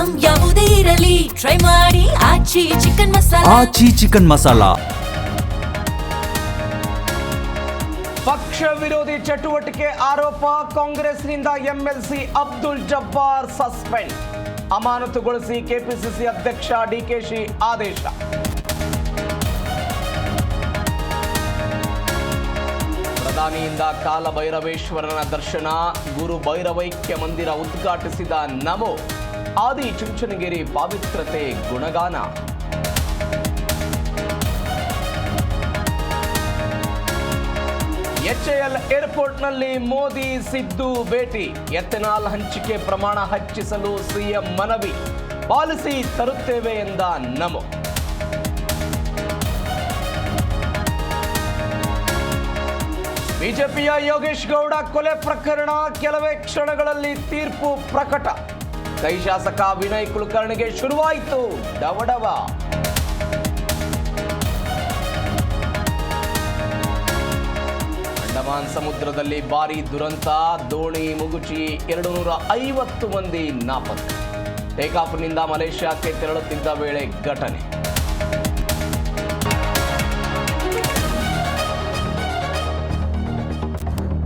Item ಯಾವುದೇ ಇರಲಿ try ಮಾಡಿ ಆಚಿ ಚಿಕನ್ ಮಸಾಲಾ. ಆಚಿ ಚಿಕನ್ ಮಸಾಲಾ. ಪಕ್ಷ ವಿರೋಧಿ ಚಟುವಟಿಕೆ ಆರೋಪ, ಕಾಂಗ್ರೆಸ್ನಿಂದ ಎಂಎಲ್ಸಿ ಅಬ್ದುಲ್ ಜಬ್ಬಾರ್ ಸಸ್ಪೆಂಡ್, ಅಮಾನತುಗೊಳಿಸಿ ಕೆಪಿಸಿಸಿ ಅಧ್ಯಕ್ಷ ಡಿಕೆಶಿ ಆದೇಶ. ಪ್ರಧಾನಿಯಿಂದ ಕಾಲಭೈರವೇಶ್ವರನ ದರ್ಶನ, ಗುರು ಭೈರವೈಕ್ಯ ಮಂದಿರ ಉದ್ಘಾಟಿಸಿದ ನಮೋ, ಆದಿ ಚುಂಚನಗಿರಿ ಪಾವಿತ್ರತೆ ಗುಣಗಾನ. ಎಚ್ಎಎಲ್ ಏರ್ಪೋರ್ಟ್ನಲ್ಲಿ ಮೋದಿ ಸಿದ್ದು ಭೇಟಿ, ಎಥೆನಾಲ್ ಹಂಚಿಕೆ ಪ್ರಮಾಣ ಹೆಚ್ಚಿಸಲು ಸಿಎಂ ಮನವಿ, ಪಾಲಿಸಿ ತರುತ್ತೇವೆ ಎಂದ ನಮೋ. ಬಿಜೆಪಿಯ ಯೋಗೇಶ್ ಗೌಡ ಕೊಲೆ ಪ್ರಕರಣ, ಕೆಲವೇ ಕ್ಷಣಗಳಲ್ಲಿ ತೀರ್ಪು ಪ್ರಕಟ, ಕೈ ಶಾಸಕ ವಿನಯ್ ಕುಲಕರ್ಣಿಗೆ ಶುರುವಾಯಿತು ಡವಡವ. ಅಂಡಮಾನ್ ಸಮುದ್ರದಲ್ಲಿ ಭಾರೀ ದುರಂತ, ದೋಣಿ ಮುಗುಚಿ 250 ಮಂದಿ ನಾಪತ್ತೆ, ಟೇಕಾಫ್ನಿಂದ ಮಲೇಷ್ಯಾಕ್ಕೆ ತೆರಳುತ್ತಿದ್ದ ವೇಳೆ ಘಟನೆ.